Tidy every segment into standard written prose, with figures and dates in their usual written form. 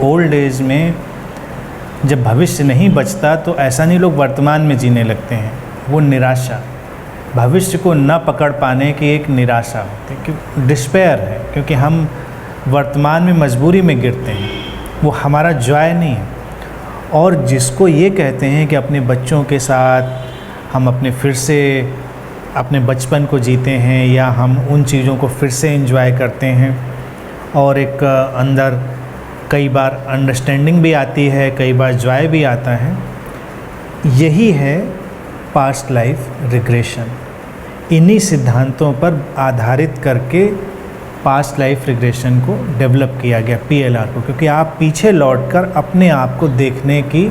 Old age में जब भविष्य नहीं बचता तो ऐसा नहीं लोग वर्तमान में जीने लगते हैं, वो निराशा, भविष्य को न पकड़ पाने की एक निराशा होती है, क्योंकि डिस्पेयर है, क्योंकि हम वर्तमान में मजबूरी में गिरते हैं, वो हमारा जॉय नहीं है। और जिसको ये कहते हैं कि अपने बच्चों के साथ हम अपने फिर से अपने बचपन को जीते हैं या हम उन चीज़ों को फिर से एंजॉय करते हैं, और एक अंदर कई बार अंडरस्टैंडिंग भी आती है, कई बार जॉय भी आता है, यही है पास्ट लाइफ रिग्रेशन। इन्हीं सिद्धांतों पर आधारित करके पास्ट लाइफ रिग्रेशन को डेवलप किया गया, PLR को, क्योंकि आप पीछे लौटकर अपने आप को देखने की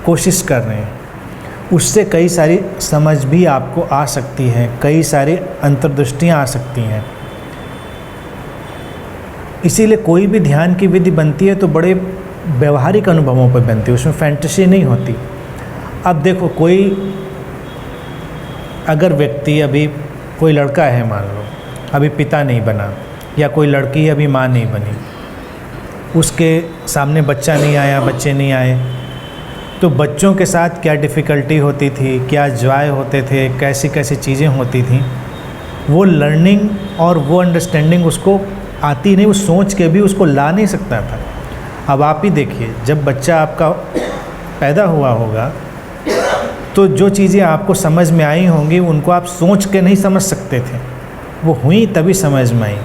कोशिश कर रहे हैं। उससे कई सारी समझ भी आपको आ सकती है, कई सारी अंतर्दृष्टियाँ आ सकती हैं। इसीलिए कोई भी ध्यान की विधि बनती है तो बड़े व्यवहारिक अनुभवों पर बनती है, उसमें फैंटेसी नहीं होती। अब देखो, कोई अगर व्यक्ति, अभी कोई लड़का है मान लो, अभी पिता नहीं बना, या कोई लड़की अभी माँ नहीं बनी, उसके सामने बच्चा नहीं आया, बच्चे नहीं आए, तो बच्चों के साथ क्या डिफ़िकल्टी होती थी, क्या जॉय होते थे, कैसी कैसी चीज़ें होती थी, वो लर्निंग और वो अंडरस्टैंडिंग उसको आती नहीं, वो सोच के भी उसको ला नहीं सकता था। अब आप ही देखिए, जब बच्चा आपका पैदा हुआ होगा तो जो चीज़ें आपको समझ में आई होंगी उनको आप सोच के नहीं समझ सकते थे, वो हुई तभी समझ में आई।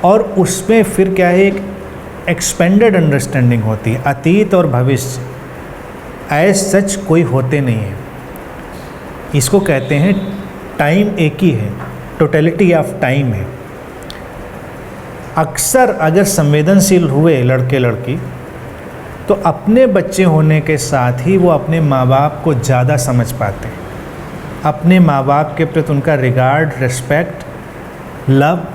और उसमें फिर क्या है, एक एक्सपेंडेड अंडरस्टैंडिंग होती है। अतीत और भविष्य एज सच कोई होते नहीं हैं, इसको कहते हैं टाइम एक ही है, टोटलिटी ऑफ टाइम है। अक्सर अगर संवेदनशील हुए लड़के लड़की तो अपने बच्चे होने के साथ ही वो अपने माँ बाप को ज़्यादा समझ पाते हैं, अपने माँ बाप के प्रति उनका रिगार्ड, रिस्पेक्ट, लव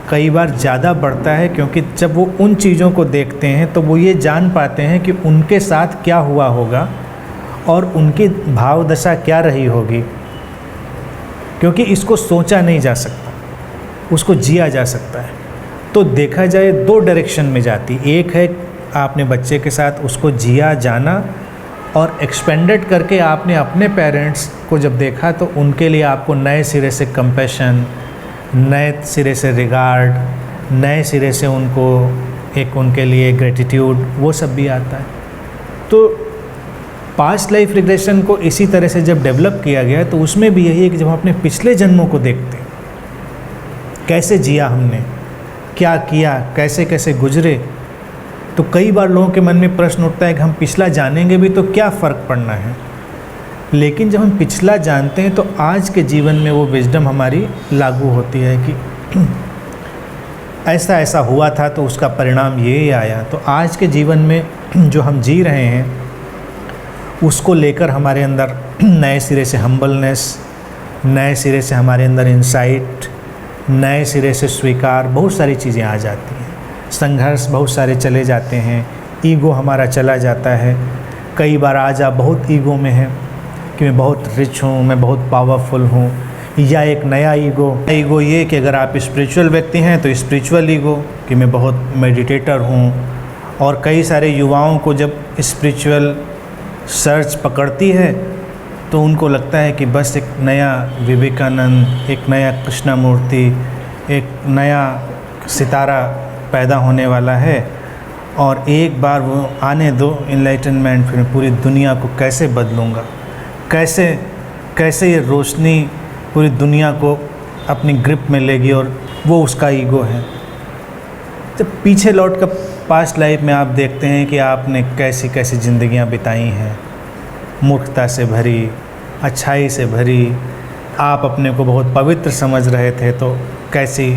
कई बार ज़्यादा बढ़ता है, क्योंकि जब वो उन चीज़ों को देखते हैं तो वो ये जान पाते हैं कि उनके साथ क्या हुआ होगा और उनकी भाव दशा क्या रही होगी, क्योंकि इसको सोचा नहीं जा सकता, उसको जिया जा सकता है। तो देखा जाए दो डायरेक्शन में जाती, एक है आपने बच्चे के साथ उसको जिया जाना, और एक्सपेंडेड करके आपने अपने पेरेंट्स को जब देखा तो उनके लिए आपको नए सिरे से कंपैशन, नए सिरे से रिगार्ड, नए सिरे से उनको एक उनके लिए ग्रेटिट्यूड, वो सब भी आता है। तो पास्ट लाइफ रिग्रेशन को इसी तरह से जब डेवलप किया गया तो उसमें भी यही है कि जब हम अपने पिछले जन्मों को देखते हैं, कैसे जिया हमने, क्या किया, कैसे कैसे गुजरे, तो कई बार लोगों के मन में प्रश्न उठता है कि हम पिछला जानेंगे भी तो क्या फ़र्क पड़ना है। लेकिन जब हम पिछला जानते हैं तो आज के जीवन में वो विजडम हमारी लागू होती है कि ऐसा ऐसा हुआ था तो उसका परिणाम ये आया। तो आज के जीवन में जो हम जी रहे हैं उसको लेकर हमारे अंदर नए सिरे से हम्बलनेस, नए सिरे से हमारे अंदर इंसाइट, नए सिरे से स्वीकार, बहुत सारी चीज़ें आ जाती हैं। संघर्ष बहुत सारे चले जाते हैं, ईगो हमारा चला जाता है। कई बार आज आप बहुत ईगो में हैं कि मैं बहुत रिच हूँ, मैं बहुत पावरफुल हूँ, या एक नया ईगो ये कि अगर आप स्पिरिचुअल व्यक्ति हैं तो स्पिरिचुअल ईगो कि मैं बहुत मेडिटेटर हूँ। और कई सारे युवाओं को जब स्पिरिचुअल सर्च पकड़ती है तो उनको लगता है कि बस एक नया विवेकानंद, एक नया कृष्णमूर्ति, एक नया सितारा पैदा होने वाला है और एक बार वो आने दो इनलाइटनमेंट, फिर पूरी दुनिया को कैसे बदलूँगा, कैसे कैसे ये रोशनी पूरी दुनिया को अपनी ग्रिप में लेगी, और वो उसका ईगो है। जब पीछे लौट कर पास्ट लाइफ में आप देखते हैं कि आपने कैसी कैसी ज़िंदगियां बिताई हैं, मूर्खता से भरी, अच्छाई से भरी, आप अपने को बहुत पवित्र समझ रहे थे तो कैसी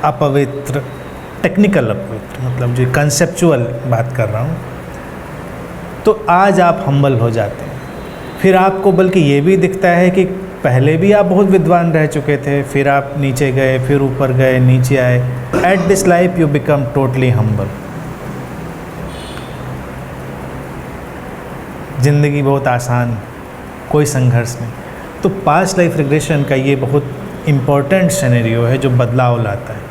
अपवित्र, टेक्निकल अपवित्र, मतलब जो कंसेप्चुअल बात कर रहा हूँ, तो आज आप हम्बल हो जाते हैं। फिर आपको बल्कि ये भी दिखता है कि पहले भी आप बहुत विद्वान रह चुके थे, फिर आप नीचे गए, फिर ऊपर गए, नीचे आए। At this life you become totally humble. ज़िंदगी बहुत आसान, कोई संघर्ष नहीं। तो पास्ट लाइफ रिग्रेशन का ये बहुत इम्पोर्टेंट सिनेरियो है जो बदलाव लाता है।